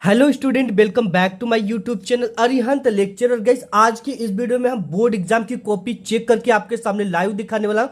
Hello student, welcome back to my YouTube channel Arihant lecturer. Guys, आज की इस video में हम बोर्ड एग्जाम की कॉपी चेक करके आपके सामने लाइव दिखाने वाला हूं।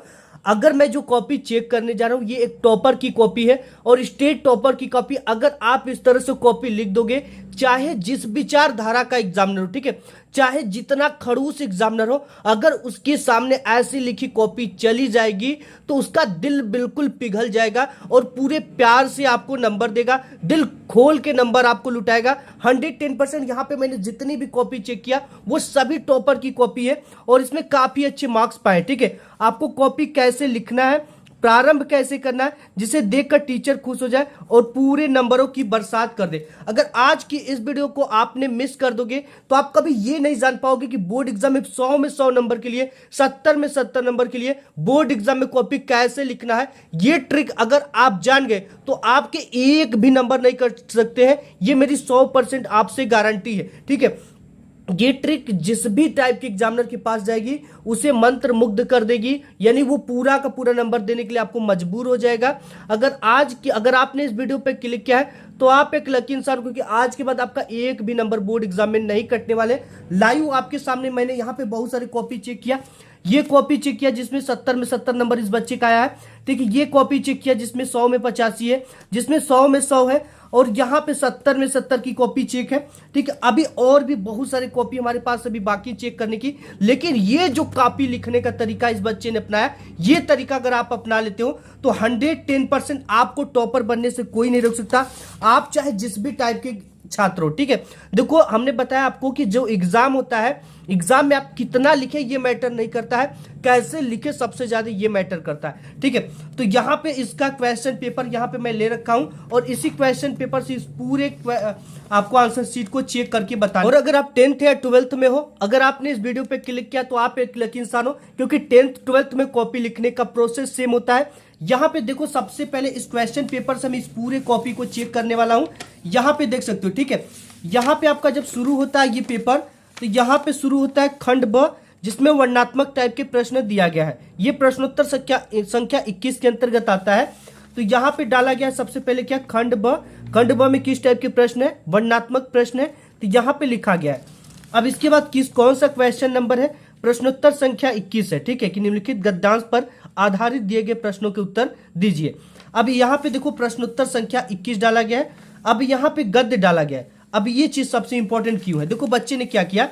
अगर मैं जो कॉपी चेक करने जा रहा हूं ये एक टॉपर की कॉपी है और स्टेट टॉपर की कॉपी। अगर आप इस तरह से कॉपी लिख दोगे, चाहे जिस विचारधारा का एग्जामिनर हो, ठीक है, चाहे जितना खड़ूस एग्जामिनर हो, अगर उसके सामने ऐसी लिखी कॉपी चली जाएगी तो उसका दिल बिल्कुल पिघल जाएगा और पूरे प्यार से आपको नंबर देगा, दिल खोल के नंबर आपको लुटाएगा। 110% यहाँ पे मैंने जितनी भी कॉपी चेक किया वो सभी टॉपर की कॉपी है और इसमें काफी अच्छे मार्क्स पाए। ठीक है, आपको कॉपी कैसे लिखना है, प्रारंभ कैसे करना है, जिसे देखकर टीचर खुश हो जाए और पूरे नंबरों की बरसात कर दे। अगर आज की इस वीडियो को आपने मिस कर दोगे तो आप कभी ये नहीं जान पाओगे कि बोर्ड एग्जाम में 100 में 100 नंबर के लिए, 70 में 70 नंबर के लिए बोर्ड एग्जाम में कॉपी कैसे लिखना है। ये ट्रिक अगर आप जान गए तो आपके एक भी नंबर नहीं कर सकते हैं, ये मेरी 100% आपसे गारंटी है। ठीक है, ये ट्रिक जिस भी टाइप के एग्जामिनर के पास जाएगी उसे मंत्र मुग्ध कर देगी, यानी वो पूरा का पूरा नंबर देने के लिए आपको मजबूर हो जाएगा। अगर आपने इस वीडियो पे क्लिक किया है तो आप एक लकी इंसान, क्योंकि आज के बाद आपका एक भी नंबर बोर्ड एग्जाम में नहीं कटने वाले। लाइव आपके सामने मैंने यहाँ पे बहुत सारी कॉपी चेक किया, ये कॉपी चेक किया जिसमें 70 में 70 नंबर इस बच्चे का आया है। ठीक है, ये कॉपी चेक किया जिसमें 100 में 85 है, जिसमें 100 में 100 है, और यहाँ पे 70 में 70 की कॉपी चेक है। ठीक है, अभी और भी बहुत सारी कॉपी हमारे पास अभी बाकी चेक करने की, लेकिन ये जो कॉपी लिखने का तरीका इस बच्चे ने अपनाया, ये तरीका अगर आप अपना लेते हो तो 110% आपको टॉपर बनने से कोई नहीं रोक सकता, आप चाहे जिस भी टाइप के छात्र हो। ठीक है, देखो हमने बताया आपको कि जो एग्जाम होता है, एग्जाम में आप कितना लिखे ये मैटर नहीं करता है, कैसे लिखे सबसे ज्यादा ये मैटर करता है। ठीक है, तो यहाँ पे इसका क्वेश्चन पेपर यहाँ पे मैं ले रखा हूं और इसी क्वेश्चन पेपर से इस पूरे आपको आंसर शीट को चेक करके बताना। और अगर आप 10th या 12th में हो, अगर आपने इस वीडियो पे क्लिक किया तो आप एक लकी इंसान हो, क्योंकि 10th 12th में कॉपी लिखने का प्रोसेस सेम होता है। यहाँ पे देखो, सबसे पहले इस क्वेश्चन पेपर से मैं इस पूरे कॉपी को चेक करने वाला हूं। यहाँ पे देख सकते हो, ठीक है, यहाँ पे आपका जब शुरू होता है ये पेपर, तो यहाँ पे शुरू होता है खंड ब, जिसमें वर्णनात्मक टाइप के प्रश्न दिया गया है। ये प्रश्नोत्तर संख्या 21 के अंतर्गत आता है। तो यहाँ पे डाला गया है सबसे पहले क्या, खंड ब। खंड ब में किस टाइप के प्रश्न है, वर्णनात्मक प्रश्न है, तो यहाँ पे लिखा गया है। अब इसके बाद कौन सा क्वेश्चन नंबर है, प्रश्नोत्तर संख्या 21 है। ठीक है, कि निम्नलिखित गद्यांश पर आधारित दिए गए प्रश्नों के उत्तर दीजिए। अब यहाँ पे देखो प्रश्नोत्तर संख्या 21 डाला गया है, अब यहाँ पे गद्य डाला गया है। अब ये चीज सबसे इंपॉर्टेंट क्यों है, देखो बच्चे ने क्या किया,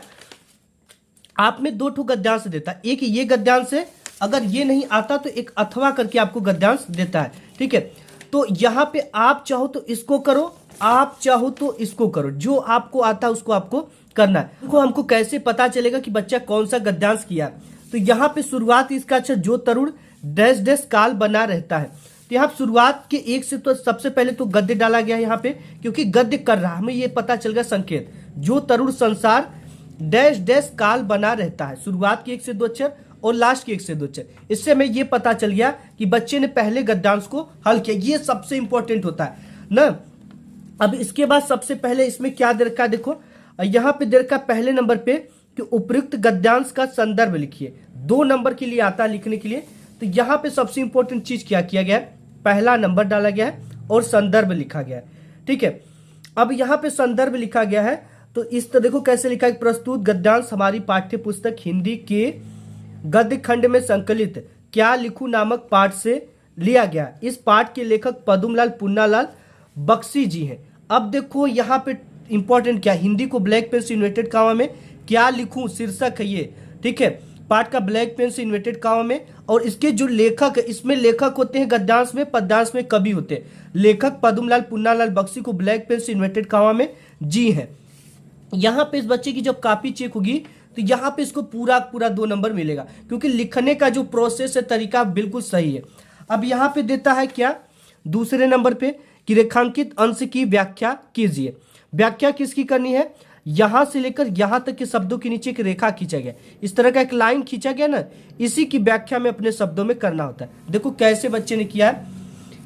आप में दो ठो गद्यांश देता है, एक ये गद्यांश है, अगर ये नहीं आता तो एक अथवा करके आपको गद्यांश देता है। ठीक है, तो यहाँ पे आप चाहो तो इसको करो, आप चाहो तो इसको करो, जो आपको आता है उसको आपको करना है। देखो हमको कैसे पता चलेगा कि बच्चा कौन सा गद्यांश किया, तो यहाँ पे शुरुआत इसका, अच्छा, जो तरुण डैश डैश काल बना रहता है, तो यहाँ शुरुआत के एक से तो सबसे पहले तो गद्य डाला गया है यहाँ पे, क्योंकि गद्य कर रहा है, हमें ये पता चल गया संकेत, जो तरुण संसार डैश डैश काल बना रहता है, शुरुआत के 1 से 2 अक्षर और लास्ट के 1 से 2 अक्षर। इससे हमें ये पता चल गया कि बच्चे ने पहले गद्यांश को हल किया, ये सबसे इंपॉर्टेंट होता है ना। अब इसके बाद सबसे पहले इसमें क्या दे रखा है, देखो यहाँ पे दे रखा है पहले नंबर पे कि उपयुक्त गद्यांश का संदर्भ लिखिए। 2 नंबर के लिए आता है लिखने के लिए, तो यहाँ पे सबसे इंपॉर्टेंट चीज क्या किया गया है, पहला नंबर डाला गया है और संदर्भ लिखा गया है। ठीक है, अब यहाँ पे संदर्भ लिखा गया है, तो इस तरह देखो कैसे लिखा है, प्रस्तुत गद्यांश हमारी पाठ्य पुस्तक हिंदी के गद्य खंड में संकलित क्या लिखूं नामक पाठ से लिया गया। इस पाठ के लेखक पद्मलाल पुन्नालाल बख्शी जी हैं। अब देखो यहाँ पे इंपॉर्टेंट क्या, हिंदी को ब्लैक पेन से इन्वर्टेड कॉमा में क्या लिखूं शीर्षक है ये। ठीक है, पाठ का ब्लैक पेन से इन्वर्टेड कॉमा में, और इसके जो लेखक है, इसमें लेखक होते हैं गद्यांश में, पद्यांश में कवि होते हैं। लेखक पद्मलाल पुन्नालाल बख्शी को ब्लैक पेन से इन्वर्टेड कॉमा में जी है। यहाँ पे इस बच्चे की जब कॉपी चेक होगी तो यहाँ पे इसको पूरा 2 नंबर मिलेगा, क्योंकि लिखने का जो प्रोसेस है, तरीका बिल्कुल सही है। अब यहाँ पे देता है क्या, दूसरे नंबर पे कि रेखांकित अंश की व्याख्या कीजिए। व्याख्या किसकी करनी है, यहां से लेकर यहां तक के शब्दों के नीचे एक रेखा खींचा गया, इस तरह का एक लाइन खींचा गया ना, इसी की व्याख्या में अपने शब्दों में करना होता है। देखो कैसे बच्चे ने किया है,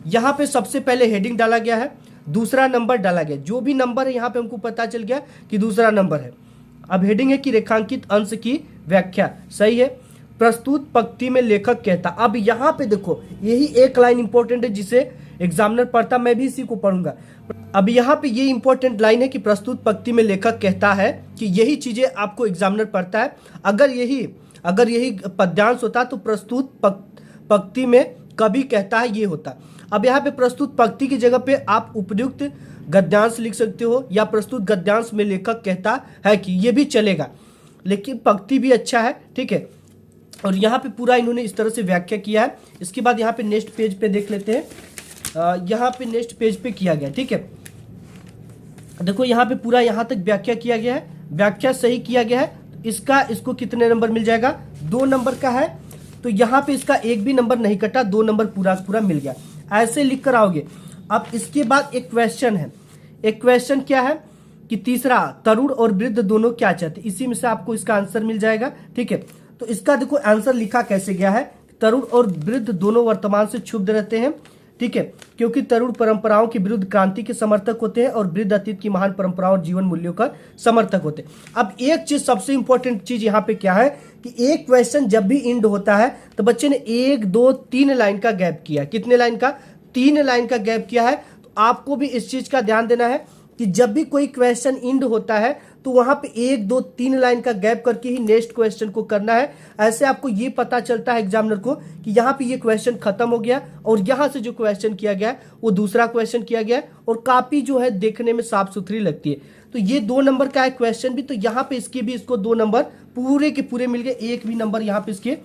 यहाँ पे सबसे पहले हेडिंग डाला गया है, दूसरा नंबर डाला गया, जो भी नंबर है यहाँ पे हमको पता चल गया कि दूसरा नंबर है। अब हेडिंग है कि रेखांकित अंश की व्याख्या, सही है। प्रस्तुत पंक्ति में लेखक कहता, अब यहाँ पे देखो यही एक लाइन इंपॉर्टेंट है जिसे एग्जामिनर पढ़ता, मैं भी इसी को पढ़ूंगा। अब यहाँ पे ये इंपॉर्टेंट लाइन है कि प्रस्तुत पंक्ति में लेखक कहता है कि यही चीजें आपको एग्जामिनर पढ़ता है। अगर यही पद्यांश होता तो प्रस्तुत पंक्ति में कभी कहता है ये होता। अब यहाँ पे प्रस्तुत पंक्ति की जगह पे आप उपयुक्त गद्यांश लिख सकते हो या प्रस्तुत गद्यांश में लेखक कहता है कि ये भी चलेगा, लेकिन पंक्ति भी अच्छा है, ठीक है। और यहाँ पे पूरा इन्होंने इस तरह से व्याख्या किया है। इसके बाद यहाँ पे नेक्स्ट पेज पे देख लेते हैं। यहाँ पे नेक्स्ट पेज पे किया गया, ठीक है। देखो यहाँ पे पूरा यहाँ तक व्याख्या किया गया है, व्याख्या सही किया गया है। इसको कितने नंबर मिल जाएगा? 2 नंबर का है, तो यहाँ पे इसका एक भी नंबर नहीं कटा, 2 नंबर पूरा मिल गया। ऐसे लिख कर आओगे। अब इसके बाद एक क्वेश्चन है। एक क्वेश्चन क्या है कि तीसरा, तरुण और वृद्ध दोनों क्या चाहते, इसी में से आपको इसका आंसर मिल जाएगा, ठीक है। तो इसका देखो आंसर लिखा कैसे गया है, तरुण और वृद्ध दोनों वर्तमान से क्षुब्ध रहते हैं, ठीक है, क्योंकि तरुण परंपराओं के विरुद्ध क्रांति के समर्थक होते हैं और वृद्ध अतीत की महान परंपराओं और जीवन मूल्यों का समर्थक होते हैं। अब एक चीज, सबसे इंपॉर्टेंट चीज यहाँ पे क्या है कि एक क्वेश्चन जब भी इंड होता है तो बच्चे ने 1 2 3 लाइन का गैप किया। कितने लाइन का? 3 लाइन का गैप किया है। तो आपको भी इस चीज का ध्यान देना है कि जब भी कोई क्वेश्चन इंड होता है तो वहां पे 1 2 3 लाइन का गैप करके ही नेक्स्ट क्वेश्चन को करना है। ऐसे आपको ये पता चलता है एग्जामिनर को कि यहाँ पे ये क्वेश्चन खत्म हो गया और यहाँ से जो क्वेश्चन किया गया है वो दूसरा क्वेश्चन किया गया है और काफी जो है देखने में साफ सुथरी लगती है। तो ये 2 नंबर का है क्वेश्चन भी, तो यहाँ पे इसके भी इसको 2 नंबर पूरे के पूरे मिल गए, एक भी नंबर यहाँ पे इसके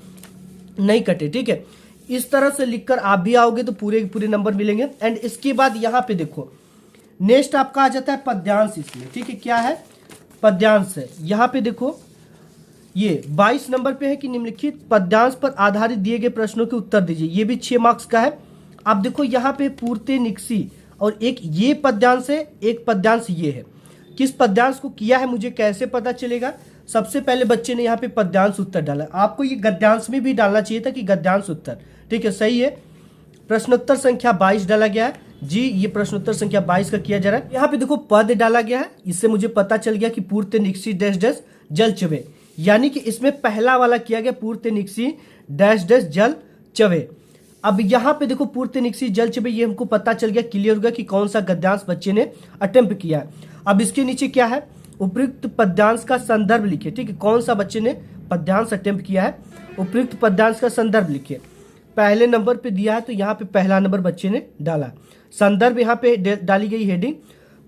नहीं कटे, ठीक है। इस तरह से लिखकर आप भी आओगे तो पूरे के पूरे नंबर मिलेंगे। एंड इसके बाद यहाँ पे देखो नेक्स्ट आपका आ जाता है पद्यांश इसमें, ठीक है। क्या है? पद्यांश है। यहाँ पे देखो ये 22 नंबर पे है कि निम्नलिखित पद्यांश पर आधारित दिए गए प्रश्नों के उत्तर दीजिए। ये भी 6 मार्क्स का है। आप देखो यहाँ पे पूर्ते निक्सी और एक ये पद्यांश है, एक पद्यांश ये है। किस पद्यांश को किया है मुझे कैसे पता चलेगा? सबसे पहले बच्चे ने यहाँ पे पद्यांश उत्तर डाला। आपको ये गद्यांश में भी डालना चाहिए था कि गद्यांश उत्तर, ठीक है, सही है। प्रश्नोत्तर संख्या 22 डाला गया है जी, ये प्रश्नोत्तर संख्या 22 का किया जा रहा है। यहाँ पे देखो पद डाला गया है, इससे मुझे पता चल गया कि पूर्ते निक्सी डैश डैश जल चवे, यानी कि इसमें पहला वाला किया गया पूर्ते निक्सी डैश डैश जल चवे। अब यहाँ पे देखो पूर्ते निक्सी जल चवे, ये हमको पता चल गया, क्लियर हो गया कि कौन सा गद्यांश बच्चे ने अटेम्प्ट किया है। अब इसके नीचे क्या है? उपयुक्त पद्यांश का संदर्भ लिखिए, ठीक है। कौन सा बच्चे ने पद्यांश अटेम्प्ट किया है, उपयुक्त पद्यांश का संदर्भ लिखिए। पहले नंबर पे दिया है तो यहाँ पे पहला नंबर बच्चे ने डाला। संदर्भ यहाँ पे डाली गई हेडिंग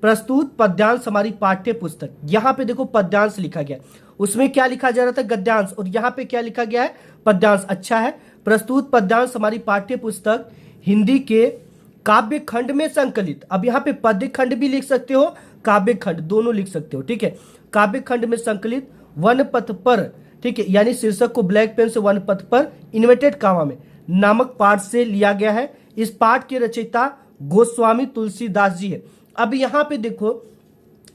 प्रस्तुत पद्यांश हमारी पाठ्य पुस्तक। यहाँ पे देखो पद्यांश लिखा गया, उसमें क्या लिखा जा रहा था? गद्यांश, और यहाँ पे क्या लिखा गया है? पद्यांश। अच्छा है। प्रस्तुत पद्यांश हमारी पाठ्य पुस्तक हिंदी के काव्य खंड में संकलित। अब यहाँ पे पद्य खंड भी लिख सकते हो, काव्य खंड दोनों लिख सकते हो, ठीक है। काव्य खंड में संकलित वन पथ पर, ठीक है, यानी शीर्षक को ब्लैक पेन से वन पथ पर इन्वर्टेड कामा में नामक पाठ से लिया गया है। इस पाठ के रचयिता गोस्वामी तुलसीदास जी है। अब यहाँ पे देखो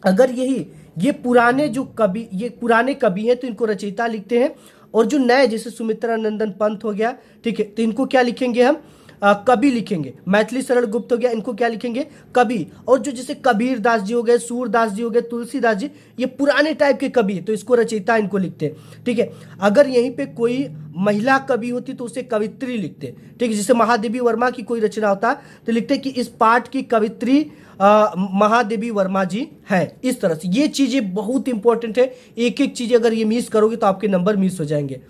अगर ये पुराने कवि हैं तो इनको रचयिता लिखते हैं, और जो नए जैसे सुमित्रा नंदन पंत हो गया, ठीक है, तो इनको क्या लिखेंगे हम? कवि लिखेंगे। मैथिली शरण गुप्त हो गया, इनको क्या लिखेंगे? कवि। और जो जैसे कबीर दास जी हो गए, सूरदास जी हो गए, तुलसीदास जी, ये पुराने टाइप के कवि है तो इसको रचयिता इनको लिखते हैं, ठीक है। अगर यहीं पे कोई महिला कवि होती तो उसे कवित्री लिखते, ठीक है। जैसे महादेवी वर्मा की कोई रचना होता तो लिखते कि इस पाठ की कवित्री महादेवी वर्मा जी है। इस तरह से ये चीजें बहुत इंपॉर्टेंट है, एक एक चीज अगर ये मिस करोगे तो आपके नंबर मिस हो जाएंगे।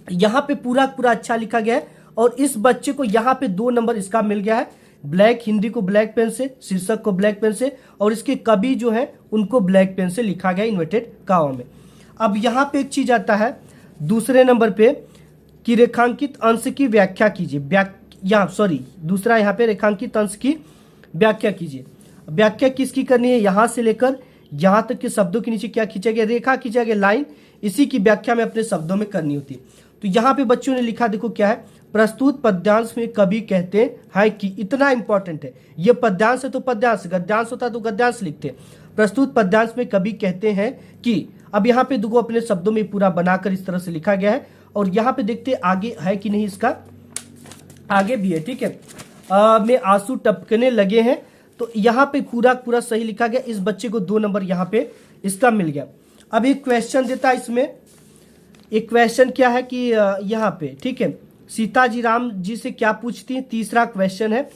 यहाँ पे पूरा अच्छा लिखा गया है, और इस बच्चे को यहाँ पे 2 नंबर इसका मिल गया है। ब्लैक, हिंदी को ब्लैक पेन से, शीर्षक को ब्लैक पेन से, और इसके कवि जो है उनको ब्लैक पेन से लिखा गया इन्वर्टेड कामा में। अब यहाँ पे एक चीज आता है दूसरे नंबर पे कि रेखांकित अंश की व्याख्या कीजिए। दूसरा यहाँ पे रेखांकित अंश की व्याख्या कीजिए। व्याख्या किसकी करनी है? यहाँ से लेकर यहाँ तक के शब्दों के नीचे क्या खींचा गया? रेखा खींचा गया, लाइन। इसी की व्याख्या में अपने शब्दों में करनी होती है। तो यहाँ पे बच्चों ने लिखा, देखो क्या है? प्रस्तुत पद्यांश में कवि कहते हैं कि, इतना इंपॉर्टेंट है ये। पद्यांश है तो पद्यांश, गद्यांश होता तो गद्यांश लिखते। प्रस्तुत पद्यांश में कवि कहते हैं कि, अब यहाँ पे देखो अपने शब्दों में पूरा बनाकर इस तरह से लिखा गया है, और यहाँ पे देखते आगे है कि नहीं, इसका आगे भी है, ठीक है। में आंसू टपकने लगे हैं, तो यहाँ पे पूरा सही लिखा गया। इस बच्चे को 2 नंबर यहाँ पे इसका मिल गया। अब एक क्वेश्चन देता है इसमें, एक क्वेश्चन क्या है कि यहाँ पे, ठीक है, सीता जी राम जी से क्या पूछती है? तीसरा क्वेश्चन है।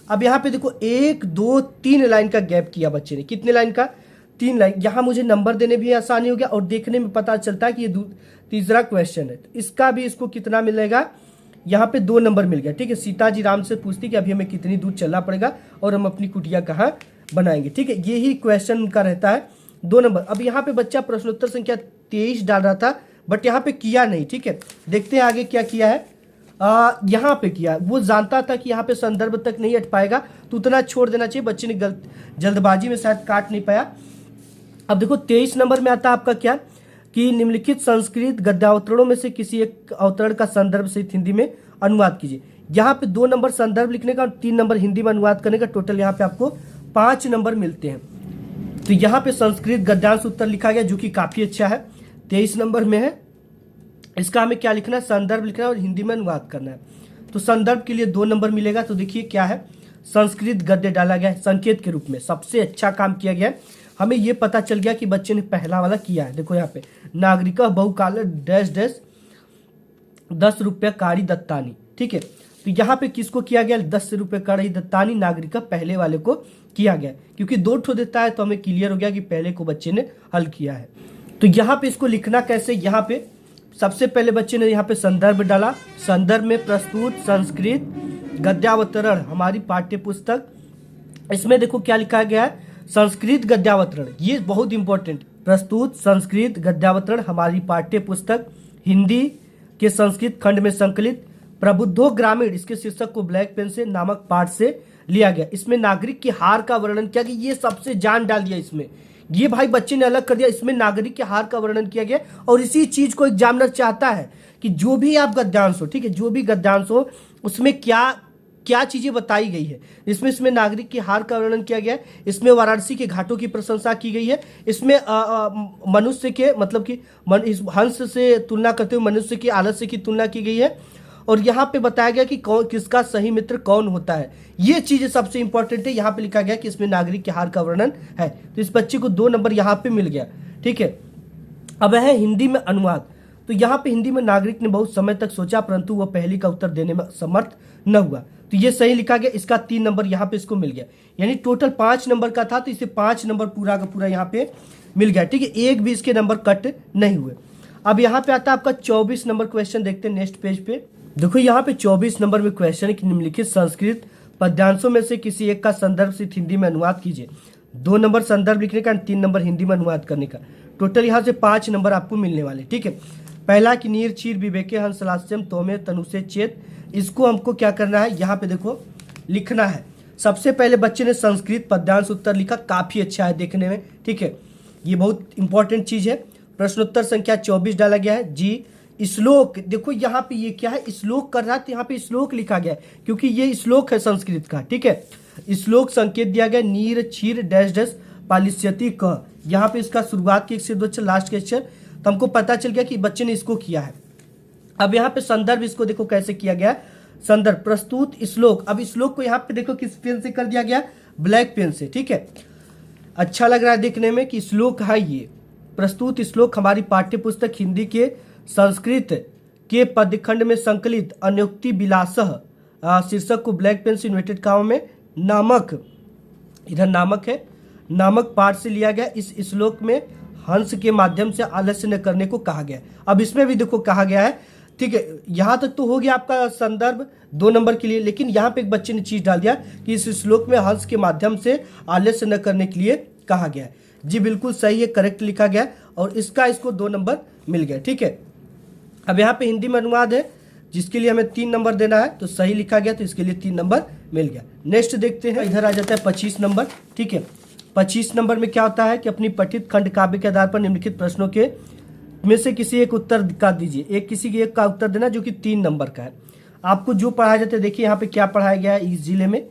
अब यहाँ पे देखो 1 2 3 लाइन का गैप किया बच्चे ने, कितने लाइन का, 3 लाइन। यहाँ मुझे नंबर देने भी आसानी हो गया और देखने में पता चलता है कि ये तीसरा क्वेश्चन है, तो इसका भी इसको कितना मिलेगा, यहाँ पे 2 नंबर मिल गया। ठीक है, सीता जी राम से पूछती कि अभी हमें कितनी दूर चलना पड़ेगा और हम अपनी कुटिया कहाँ बनाएंगे। ठीक है, यही क्वेश्चन उनका रहता है, 2 नंबर। अब यहाँ पे बच्चा प्रश्नोत्तर संख्या 23 डाल रहा था, बट यहाँ पे किया नहीं। ठीक है, देखते हैं आगे क्या किया है। यहाँ पे किया, वो जानता था कि यहाँ पे संदर्भ तक नहीं हट पाएगा, तो उतना छोड़ देना चाहिए। बच्चे ने जल्दबाजी में शायद काट नहीं पाया। अब देखो 23 नंबर में आता है आपका क्या, कि निम्नलिखित संस्कृत गद्यावतरणों में से किसी एक अवतरण का संदर्भ सहित हिंदी में अनुवाद कीजिए। यहाँ पे 2 नंबर संदर्भ लिखने का और 3 नंबर हिंदी में अनुवाद करने का, टोटल यहाँ पे आपको 5 नंबर मिलते हैं। तो यहाँ पे संस्कृत गद्यांश उत्तर लिखा गया, जो कि काफी अच्छा है, 23 नंबर में है। इसका हमें क्या लिखना है, संदर्भ लिखना है और हिंदी में अनुवाद करना है। तो संदर्भ के लिए 2 नंबर मिलेगा। तो देखिए क्या है, संस्कृत गद्य डाला गया है संकेत के रूप में, सबसे अच्छा काम किया गया है। हमें यह पता चल गया कि बच्चे ने पहला वाला किया है। देखो यहाँ पे नागरिक बहुकाल डैश डैश 10 रुपये कारी दत्तानी। ठीक है, तो यहाँ पे किसको किया गया, 10 रुपये कारी दत्तानी नागरिक पहले वाले को किया गया, क्योंकि 2 ठो देता है तो हमें क्लियर हो गया कि पहले को बच्चे ने हल किया है। तो यहाँ पे इसको लिखना कैसे, यहाँ पे सबसे पहले बच्चे ने यहाँ पे संदर्भ डाला, संदर्भ में प्रस्तुत संस्कृत गद्यावतरण हमारी पाठ्य पुस्तक, इसमें देखो क्या लिखा गया है, संस्कृत गद्यावतरण, ये बहुत इंपॉर्टेंट, प्रस्तुत संस्कृत गद्यावतरण हमारी पाठ्य पुस्तक हिंदी के संस्कृत खंड में संकलित प्रबुद्धो ग्रामीण, इसके शीर्षक को ब्लैक पेन से नामक पाठ से लिया गया। इसमें नागरिक के हार का वर्णन किया गया, ये सबसे जान डाल दिया इसमें, ये भाई बच्चे ने अलग कर दिया। इसमें नागरिक के हार का वर्णन किया गया और इसी चीज को एग्जामिनर चाहता है कि जो भी आप गद्यांश हो, ठीक है, जो भी गद्यांश हो उसमें क्या क्या चीजें बताई गई है। इसमें नागरिक के हार का वर्णन किया गया है, इसमें वाराणसी के घाटों की प्रशंसा की गई है, इसमें मनुष्य के मतलब कि हंस से तुलना करते हुए मनुष्य के आलस्य की तुलना की गई है, और यहाँ पे बताया गया कि कौन किसका सही मित्र कौन होता है। ये चीजें सबसे इंपॉर्टेंट है। यहाँ पे लिखा गया कि इसमें नागरिक के हार का वर्णन है, तो इस बच्चे को 2 नंबर यहाँ पे मिल गया। ठीक है, अब है हिंदी में अनुवाद। तो यहाँ पे हिंदी में नागरिक ने बहुत समय तक सोचा, परंतु वह पहली का उत्तर देने में समर्थ न हुआ, तो ये सही लिखा गया। इसका 3 नंबर यहाँ पे इसको मिल गया, यानी टोटल 5 नंबर का था, तो इसे 5 नंबर पूरा का पूरा यहाँ पे मिल गया। ठीक है, एक भी इसके नंबर कट नहीं हुए। अब यहाँ पे आता है आपका 24 नंबर क्वेश्चन, देखते हैं नेक्स्ट पेज पे। देखो यहाँ पे 24 नंबर में क्वेश्चन है कि निम्नलिखित संस्कृत पद्यांशों में से किसी एक का संदर्भ से हिंदी में अनुवाद कीजिए। 2 नंबर संदर्भ लिखने का, 3 नंबर हिंदी में अनुवाद करने का, टोटल यहाँ से 5 नंबर आपको मिलने वाले। ठीक है, पहला कि नीर चीर विवेके हंस लास्यम तोमे तनुसे चेत, इसको हमको क्या करना है, यहाँ पे देखो लिखना है। सबसे पहले बच्चे ने संस्कृत पद्यांश उत्तर लिखा, काफी अच्छा है देखने में। ठीक है, ये बहुत इंपॉर्टेंट चीज है। प्रश्नोत्तर संख्या 24 डाला गया है। जी श्लोक, देखो यहाँ पे ये क्या है, श्लोक कर रहा है, तो यहाँ पे श्लोक लिखा गया है क्योंकि ये श्लोक है संस्कृत का। ठीक है, श्लोक संकेत दिया गया नीर क्षीर डैश डैश पालिस्यति क, यहाँ पे इसका शुरुआत के 1 से 2 अक्षर, लास्ट के अक्षर, तो हमको पता चल गया कि बच्चे ने इसको किया है। अब यहाँ पे संदर्भ इसको देखो कैसे किया गया, संदर्भ प्रस्तुत श्लोक। अब श्लोक को यहाँ पे देखो किस पेन से कर दिया गया, ब्लैक पेन से। ठीक है, अच्छा लग रहा है देखने में कि श्लोक है ये, प्रस्तुत श्लोक हमारी पाठ्य पुस्तक हिंदी के संस्कृत के पदखंड में संकलित अनुक्ति विलासः, शीर्षक को ब्लैक पेन से इन्वर्टेड कामों में नामक, इधर नामक है, नामक पाठ से लिया गया। इस श्लोक में हंस के माध्यम से आलस्य न करने को कहा गया। अब इसमें भी देखो कहा गया है। ठीक है, यहाँ तक तो हो गया आपका संदर्भ 2 नंबर के लिए, लेकिन यहाँ पे एक बच्चे ने चीज डाल दिया कि इस श्लोक में हंस के माध्यम से आलस्य न करने के लिए कहा गया है। जी बिल्कुल सही है, करेक्ट लिखा गया, और इसको 2 नंबर मिल गया। ठीक है, अब यहाँ पे हिंदी में अनुवाद है जिसके लिए हमें 3 नंबर देना है, तो सही लिखा गया, तो इसके लिए 3 नंबर मिल गया। नेक्स्ट देखते हैं, इधर आ जाता है 25 नंबर। ठीक है, 25 नंबर में क्या होता है कि अपनी पठित खंड काव्य के आधार पर निम्नलिखित प्रश्नों के में से किसी एक उत्तर का दीजिए। किसी के एक का उत्तर देना जो कि 3 नंबर का है। आपको जो पढ़ाया जाता है, देखिए यहाँ पे क्या पढ़ाया गया है इस जिले में,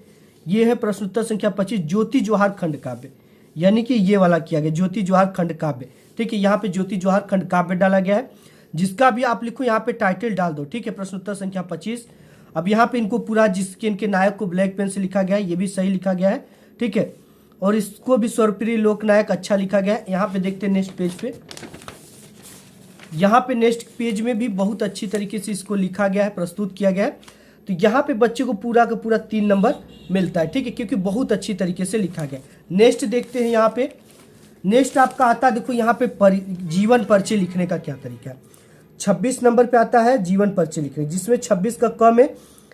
ये है प्रश्नोत्तर संख्या 25 ज्योति जोहार खंड काव्य, यानी कि ये वाला किया गया ज्योति जोहार खंड काव्य। ठीक है, यहाँ पे ज्योति जोहार खंड काव्य डाला गया है, जिसका भी आप लिखो यहाँ पे टाइटल डाल दो। ठीक है, प्रश्नोत्तर संख्या 25। अब यहाँ पे इनको पूरा जिसके इनके नायक को ब्लैक पेन से लिखा गया है, ये भी सही लिखा गया है। ठीक है, और इसको भी स्वरप्रिय लोकनायक अच्छा लिखा गया है। यहाँ पे देखते हैं नेक्स्ट पेज पे, यहाँ पे नेक्स्ट पेज में भी बहुत अच्छी तरीके से इसको लिखा गया है, प्रस्तुत किया गया है। तो यहाँ पे बच्चे को पूरा का पूरा 3 नंबर मिलता है, ठीक है, क्योंकि बहुत अच्छी तरीके से लिखा गया। नेक्स्ट देखते हैं यहाँ पे, नेक्स्ट आपका आता है, देखो यहाँ पे जीवन परिचय लिखने का क्या तरीका है। 26 नंबर पे आता है जीवन परिचय लिखने, जिसमें 26 का क में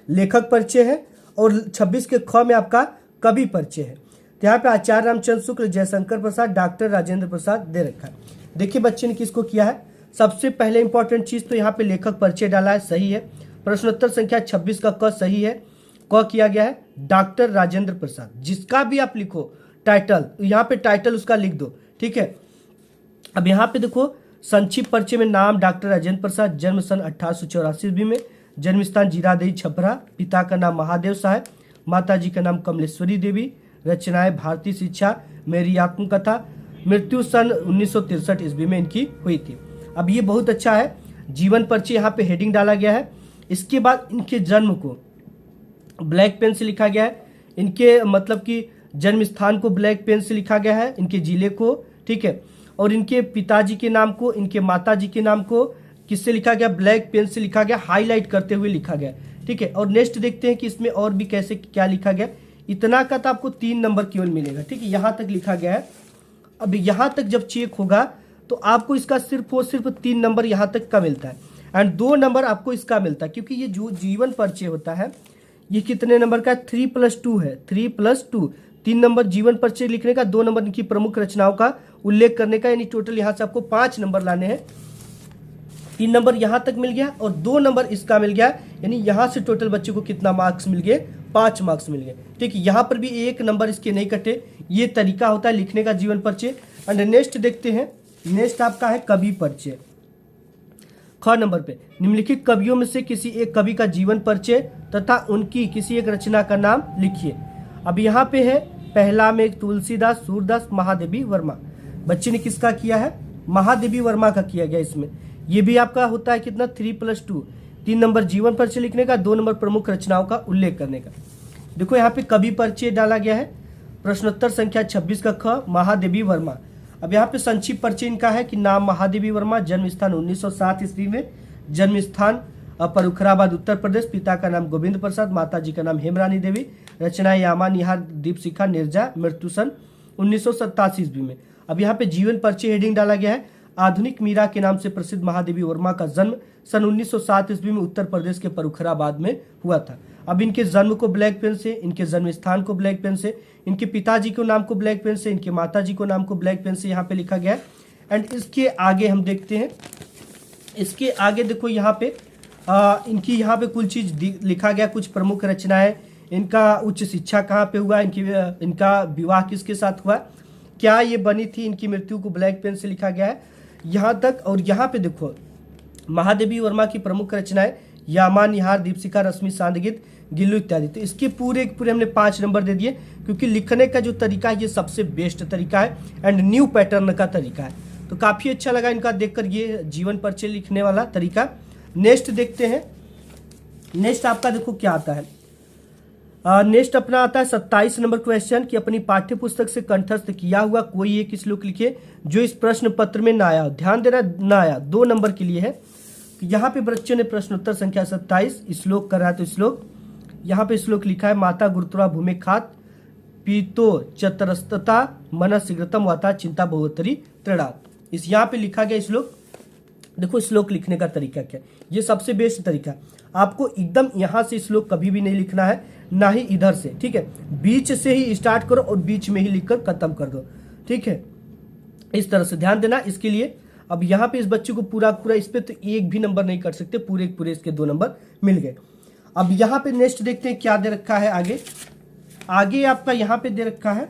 लेखक परिचय है और 26 के ख में आपका कवि परिचय है। तो यहाँ पे आचार्य रामचंद्र शुक्ल, जयशंकर प्रसाद, डॉक्टर राजेंद्र प्रसाद दे रखा है। देखिए बच्चे ने किसको किया है, सबसे पहले इंपॉर्टेंट चीज तो यहाँ पे लेखक परिचय डाला है, सही है। प्रश्नोत्तर संख्या 26 का क सही है, क किया गया है डॉक्टर राजेंद्र प्रसाद। जिसका भी आप लिखो टाइटल, यहाँ पे टाइटल उसका लिख दो, ठीक है। अब यहाँ पे देखो संक्षिप्त परिचय में नाम डॉक्टर राजेंद्र प्रसाद, जन्म सन 1884 ईस्वी में, जन्म स्थान जीरादेई छपरा, पिता का नाम महादेव साहब, माता जी का नाम कमलेश्वरी देवी, रचनाएं भारतीय शिक्षा, मेरी आत्मकथा, मृत्यु सन 1963 ईस्वी में इनकी हुई थी। अब ये बहुत अच्छा है, जीवन परिचय यहाँ पे हेडिंग डाला गया है। इसके बाद इनके जन्म को ब्लैक पेन से लिखा गया है, इनके मतलब कि जन्म स्थान को ब्लैक पेन से लिखा गया है, इनके जिले को, ठीक है, और इनके पिताजी के नाम को, इनके माताजी के नाम को किससे लिखा गया, ब्लैक पेन से लिखा गया, हाईलाइट करते हुए लिखा गया, ठीक है। और नेक्स्ट देखते हैं कि इसमें और भी कैसे क्या लिखा गया। इतना का तो आपको 3 नंबर केवल मिलेगा, ठीक है, यहाँ तक लिखा गया है। अब यहाँ तक जब चेक होगा तो आपको इसका सिर्फ और सिर्फ 3 नंबर यहाँ तक का मिलता है, एंड 2 नंबर आपको इसका मिलता है, क्योंकि ये जो जीवन परिचय होता है ये कितने नंबर का है, 3+2 है, 3+2, 3 नंबर जीवन परिचय लिखने का, 2 नंबर इनकी प्रमुख रचनाओं का उल्लेख करने का, यानी टोटल यहाँ से आपको 5 नंबर लाने हैं। 3 नंबर यहाँ तक मिल गया और 2 नंबर इसका मिल गया, यानी यहाँ से टोटल बच्चे को कितना मार्क्स मिल गए, 5 मार्क्स मिल गए, ठीक है। यहाँ पर भी 1 नंबर इसके नहीं कटे, ये तरीका होता है लिखने का जीवन परिचय। एंड नेक्स्ट देखते हैं, नेक्स्ट आपका है कवि परिचय। ख नंबर पे निम्नलिखित कवियों में से किसी एक कवि का जीवन परिचय तथा उनकी किसी एक रचना का नाम लिखिए। अब यहाँ पे है पहला में तुलसीदास, सूरदास, महादेवी वर्मा। बच्चे ने किसका किया है, महादेवी वर्मा का किया गया। इसमें ये भी आपका होता है कितना, 3+2, 3 नंबर जीवन परिचय लिखने का, 2 नंबर प्रमुख रचनाओं का उल्लेख करने का। देखो यहाँ पे कवि परिचय डाला गया है, प्रश्नोत्तर संख्या 26 का ख, महादेवी वर्मा। अब यहाँ पे संक्षिप्त परिचय इनका है कि नाम महादेवी वर्मा, जन्म स्थान 1907 ईस्वी में, जन्म स्थान परुखराबाद उत्तर प्रदेश, पिता का नाम गोविंद प्रसाद, माता जी का नाम हेमरानी देवी, रचना यामा निहार दीपशिखा निर्जा, मृत्यु सन 1987 ईस्वी में। अब यहाँ पे जीवन परिचय हेडिंग डाला गया है, आधुनिक मीरा के नाम से प्रसिद्ध महादेवी वर्मा का जन्म सन 1907 ईस्वी में उत्तर प्रदेश के परुखराबाद में हुआ था। अब इनके जन्म को ब्लैक पेन से, इनके जन्म स्थान को ब्लैक पेन से, इनके पिताजी को नाम को ब्लैक पेन से, इनके माताजी को नाम को ब्लैक पेन से यहाँ पे लिखा गया है। एंड इसके आगे हम देखते हैं, इसके आगे देखो यहाँ पे इनकी यहाँ पे कुछ चीज लिखा गया, कुछ प्रमुख रचनाएं, इनका उच्च शिक्षा कहाँ पे हुआ, इनका विवाह किसके साथ हुआ, क्या ये बनी थी, इनकी मृत्यु को ब्लैक पेन से लिखा गया है यहाँ तक। और यहाँ पे देखो महादेवी वर्मा की प्रमुख रचनाएं यामा निहार दीपशिखा रश्मि सांदगीत गिल्लू इत्यादि। तो इसके पूरे हमने 5 नंबर दे दिए, क्योंकि लिखने का जो तरीका है ये सबसे बेस्ट तरीका है एंड न्यू पैटर्न का तरीका है। तो काफ़ी अच्छा लगा इनका देखकर ये जीवन परिचय लिखने वाला तरीका। नेक्स्ट देखते हैं, नेक्स्ट आपका देखो क्या आता है। नेक्स्ट अपना आता है 27 नंबर क्वेश्चन कि अपनी पाठ्य पुस्तक से कंठस्थ किया हुआ कोई एक श्लोक लिखिए जो इस प्रश्न पत्र में ना आया। ध्यान देना, ना आया 2 नंबर के लिए है। यहाँ पे बच्चों ने प्रश्नोत्तर संख्या 27 श्लोक कर रहा है, तो श्लोक यहाँ पे श्लोक लिखा है, माता गुरुत्वा भूमि खात पीतो चतरस्तता मन शीघ्रतम वाता चिंता बहुतरी त्रिणात। इस यहाँ पे लिखा गया श्लोक। देखो श्लोक लिखने का तरीका क्या, ये सबसे बेस्ट तरीका। आपको एकदम यहाँ से श्लोक कभी भी नहीं लिखना है, ना ही इधर से, ठीक है। बीच से ही स्टार्ट करो और बीच में ही लिखकर खत्म कर दो, ठीक है। इस तरह से ध्यान देना इसके लिए। अब यहाँ पे इस बच्चे को पूरा इस पे तो 1 भी नंबर नहीं कर सकते, पूरे इसके 2 नंबर मिल गए। अब यहाँ पे नेक्स्ट देखते हैं क्या दे रखा है आगे। आगे आपका यहाँ पे दे रखा है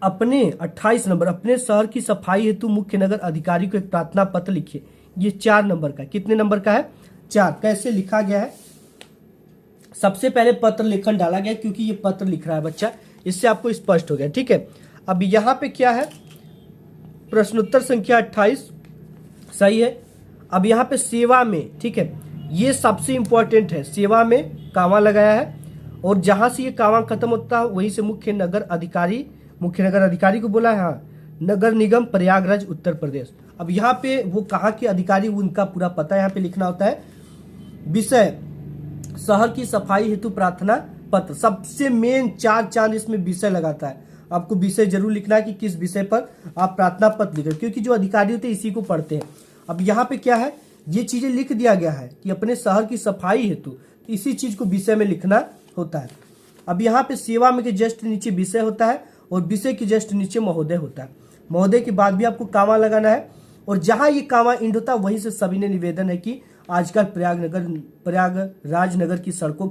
अपने 28 नंबर, अपने शहर की सफाई हेतु मुख्य नगर अधिकारी को एक प्रार्थना पत्र लिखिए। ये 4 नंबर का, कितने नंबर का है, 4। कैसे लिखा गया है, सबसे पहले पत्र लेखन डाला गया, क्योंकि ये पत्र लिख रहा है बच्चा, इससे आपको स्पष्ट हो गया, ठीक है। अब यहाँ पे क्या है, प्रश्नोत्तर संख्या 28 सही है। अब यहाँ पे सेवा में, ठीक है, ये सबसे इंपॉर्टेंट है, सेवा में कामा लगाया है और जहां से ये कामा खत्म होता है वहीं से मुख्य नगर अधिकारी को बोला है, हाँ, नगर निगम प्रयागराज उत्तर प्रदेश। अब यहाँ पे वो कहाँ के अधिकारी, उनका पूरा पता यहाँ पे लिखना होता है। विषय शहर की सफाई हेतु प्रार्थना पत्र। सबसे मेन 4 चांद इसमें विषय लगाता है। आपको विषय जरूर लिखना है कि किस विषय पर आप प्रार्थना पत्र लिख रहे, क्योंकि जो अधिकारी होते हैं इसी को पढ़ते हैं। अब यहाँ पे क्या है, ये चीजें लिख दिया गया है कि अपने शहर की सफाई हेतु, तो इसी चीज को विषय में लिखना होता है। अब यहाँ पे सेवा में के जस्ट नीचे विषय होता है और विषय के जस्ट नीचे महोदय होता है। महोदय के बाद भी आपको कामा लगाना है, और जहां ये कामा इंड होता है वहीं से सभी ने निवेदन है कि आजकल प्रयागराज नगर की सड़कों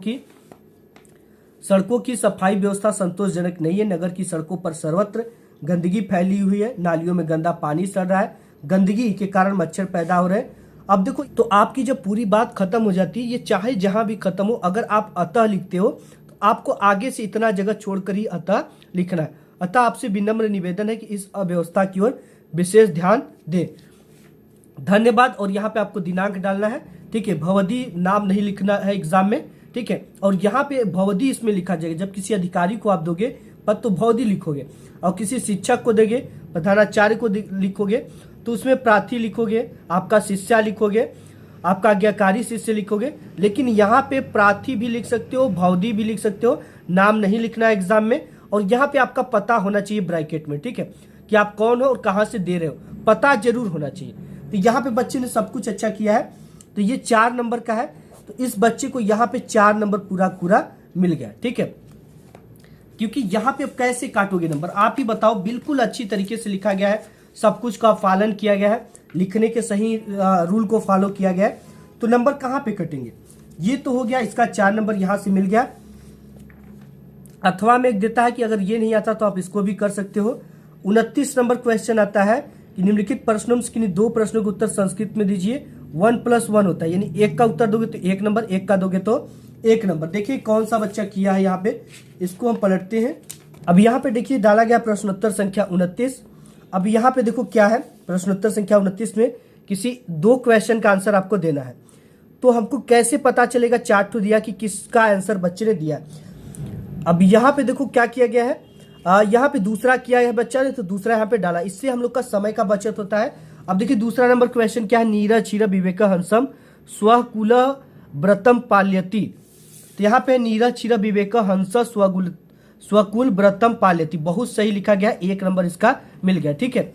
की सफाई व्यवस्था संतोषजनक नहीं है। नगर की सड़कों पर सर्वत्र गंदगी फैली हुई है, नालियों में गंदा पानी सड़ रहा है, गंदगी के कारण मच्छर पैदा हो रहे हैं। अब देखो, तो आपकी जब पूरी बात खत्म हो जाती है, ये चाहे जहां भी खत्म हो, अगर आप अतः लिखते हो तो आपको आगे से इतना जगह छोड़कर ही अतः लिखना है। अतः आपसे विनम्र निवेदन है कि इस अव्यवस्था की ओर विशेष ध्यान दें। धन्यवाद। और यहाँ पे आपको दिनांक डालना है, ठीक है। भवदी नाम नहीं लिखना है एग्जाम में, ठीक है। और यहाँ पे भवदी इसमें लिखा जाएगा। जब किसी अधिकारी को आप दोगे पद तो भवदी लिखोगे, और किसी शिक्षक को देंगे, प्रधानाचार्य को लिखोगे तो उसमें प्रार्थी लिखोगे, आपका शिष्या लिखोगे, आपका आज्ञाकारी शिष्य लिखोगे। लेकिन यहाँ पे प्रार्थी भी लिख सकते हो, भवदी भी लिख सकते हो, नाम नहीं लिखना है एग्जाम में। और यहाँ पे आपका पता होना चाहिए ब्रैकेट में, ठीक है, कि आप कौन हो और कहाँ से दे रहे हो, पता जरूर होना चाहिए। तो यहाँ पे बच्चे ने सब कुछ अच्छा किया है। तो ये 4 नंबर का है, तो इस बच्चे को यहाँ पे 4 नंबर पूरा मिल गया, ठीक है। क्योंकि यहाँ पे अब कैसे काटोगे नंबर, आप ही बताओ। बिल्कुल अच्छी तरीके से लिखा गया है, सब कुछ का पालन किया गया है, लिखने के सही रूल को फॉलो किया गया है। तो नंबर कहाँ पे कटेंगे, ये तो हो गया, इसका 4 नंबर यहाँ से मिल गया। अथवा में एक देता है कि अगर ये नहीं आता तो आप इसको भी कर सकते हो। 29 नंबर क्वेश्चन आता है कि निम्नलिखित प्रश्नों में किन्हीं 2 प्रश्नों के उत्तर संस्कृत में दीजिए। 1+1 होता है, यानी 1 का उत्तर दोगे तो 1 नंबर, 1 का दोगे तो 1 नंबर। देखिए कौन सा बच्चा किया है यहाँ पे, इसको हम पलटते हैं। अब यहाँ पे देखिए डाला गया प्रश्नोत्तर संख्या 29। अब यहाँ पे देखो क्या है, प्रश्नोत्तर संख्या 29 में किसी 2 क्वेश्चन का आंसर आपको देना है। तो हमको कैसे पता चलेगा, चार्ट तो दिया कि किसका आंसर बच्चे ने दिया। अब यहाँ पे देखो क्या किया गया है, यहाँ पे दूसरा किया है बच्चा ने, तो दूसरा यहाँ पे डाला, इससे हम लोग का समय का बचत होता है। अब देखिए दूसरा नंबर क्वेश्चन क्या है, नीरज क्षीर विवेक हंसम स्वकुल व्रतम पाल्यति। तो यहाँ पे नीरज क्षीर विवेक हंस स्वकुल व्रतम पाल्यति, बहुत सही लिखा गया, 1 नंबर इसका मिल गया, ठीक है,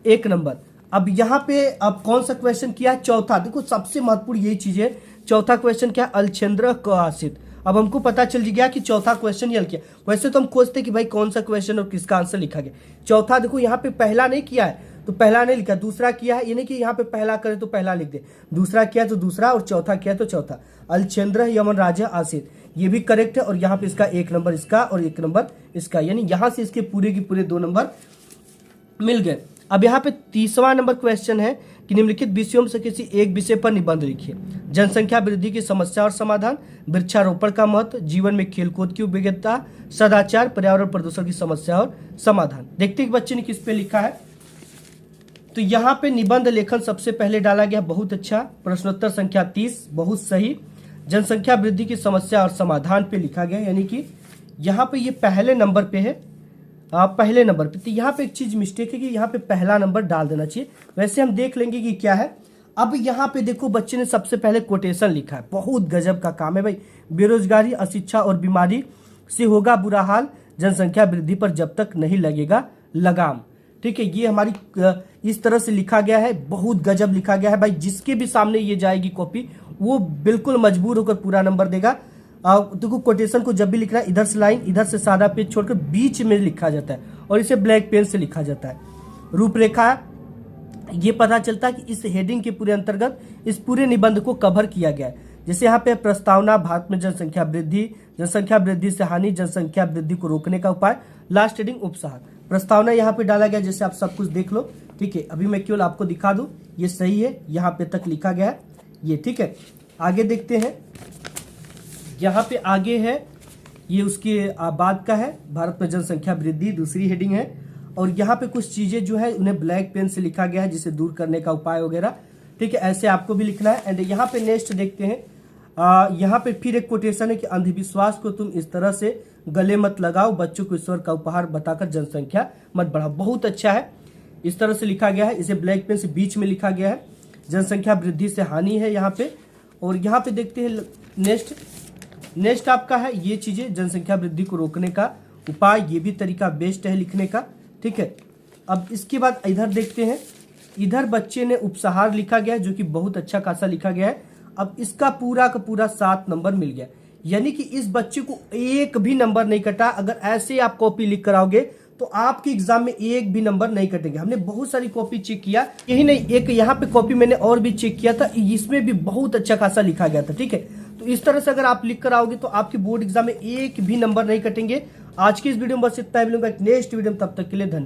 1 नंबर। अब यहाँ पे अब कौन सा क्वेश्चन किया है, चौथा। देखो सबसे महत्वपूर्ण यही चीज है, चौथा क्वेश्चन क्या, अलचंद्र क आसित। अब हमको पता चल गया कि चौथा क्वेश्चन ये किया। वैसे तो हम खोजते कि भाई कौन सा क्वेश्चन और किसका आंसर लिखा गया। चौथा देखो यहाँ पे पहला नहीं किया है तो पहला नहीं लिखा, दूसरा किया है, ये नहीं कि यहाँ पे पहला करे तो पहला लिख दे, दूसरा किया तो दूसरा, और चौथा किया तो चौथा। अलचंद्र यमन राजा आसित, ये भी करेक्ट है। और यहाँ पे इसका 1 नंबर इसका और 1 नंबर इसका, यानी यहाँ से इसके पूरे के पूरे 2 नंबर मिल गए। अब यहाँ पे 30वां नंबर क्वेश्चन है कि निम्नलिखित विषयों में से किसी एक विषय पर निबंध लिखिए। जनसंख्या वृद्धि की समस्या और समाधान, वृक्षारोपण का महत्व, जीवन में खेलकूद की उपयोगिता, सदाचार, पर्यावरण प्रदूषण की समस्या और समाधान। देखते हैं कि बच्चे ने किस पे लिखा है। तो यहाँ पे निबंध लेखन सबसे पहले डाला गया, बहुत अच्छा। प्रश्नोत्तर संख्या 30, बहुत सही। जनसंख्या वृद्धि की समस्या और समाधान पे लिखा गया, यानी कि यहाँ पे ये पहले नंबर पे है, पहले नंबर पे। तो यहाँ पे एक चीज मिस्टेक है कि यहाँ पे पहला नंबर डाल देना चाहिए। वैसे हम देख लेंगे कि क्या है। अब यहाँ पे देखो बच्चे ने सबसे पहले कोटेशन लिखा है, बहुत गजब का काम है भाई। बेरोजगारी, अशिक्षा और बीमारी से होगा बुरा हाल, जनसंख्या वृद्धि पर जब तक नहीं लगेगा लगाम, ठीक है। ये हमारी इस तरह से लिखा गया है, बहुत गजब लिखा गया है भाई। जिसके भी सामने ये जाएगी कॉपी वो बिल्कुल मजबूर होकर पूरा नंबर देगा। देखो कोटेशन को जब भी लिखना है, इधर से लाइन, इधर से सादा पेज छोड़कर बीच में लिखा जाता है और इसे ब्लैक पेन से लिखा जाता है। रूपरेखा, ये पता चलता है कि इस हेडिंग के पूरे अंतर्गत इस पूरे निबंध को कवर किया गया है। जैसे यहाँ पे प्रस्तावना, भारत में जनसंख्या वृद्धि, जनसंख्या वृद्धि से हानि, जनसंख्या वृद्धि को रोकने का उपाय, लास्ट हेडिंग उपसार। प्रस्तावना यहाँ पे डाला गया, जैसे आप सब कुछ देख लो, ठीक है। अभी मैं केवल आपको दिखा दूं, ये सही है, यहाँ पे तक लिखा गया है ये, ठीक है। आगे देखते हैं, यहाँ पे आगे है, ये उसके बाद का है, भारत में जनसंख्या वृद्धि, दूसरी हेडिंग है। और यहाँ पे कुछ चीजें जो है उन्हें ब्लैक पेन से लिखा गया है, जिसे दूर करने का उपाय वगैरह, ठीक है। ऐसे आपको भी लिखना है। एंड यहाँ पे नेक्स्ट देखते हैं, यहाँ पे फिर एक कोटेशन है कि अंधविश्वास को तुम इस तरह से गले मत लगाओ, बच्चों को ईश्वर का उपहार बताकर जनसंख्या मत बढ़ाओ। बहुत अच्छा है, इस तरह से लिखा गया है, इसे ब्लैक पेन से बीच में लिखा गया है। जनसंख्या वृद्धि से हानि है यहाँ पे। और यहाँ पे देखते हैं नेक्स्ट आपका है ये चीजें, जनसंख्या वृद्धि को रोकने का उपाय, ये भी तरीका बेस्ट है लिखने का। ठीक है, अब इसके बाद इधर देखते हैं, इधर बच्चे ने उपसहार लिखा गया है जो कि बहुत अच्छा खासा लिखा गया है। अब इसका पूरा का पूरा 7 नंबर मिल गया, यानी कि इस बच्चे को एक भी नंबर नहीं कटा। अगर ऐसे आप कॉपी लिख कर आओगे तो आपके एग्जाम में एक भी नंबर नहीं कटेंगे। हमने बहुत सारी कॉपी चेक किया, यही नहीं एक यहाँ पे कॉपी मैंने और भी चेक किया था, इसमें भी बहुत अच्छा खासा लिखा गया था। ठीक है, तो इस तरह से अगर आप लिख कर आओगे तो आपके बोर्ड एग्जाम में एक भी नंबर नहीं कटेंगे। आज की इस वीडियो में बस इतना ही, मिलूंगा एक नेक्स्ट वीडियो में, तब तक के लिए धन्यवाद।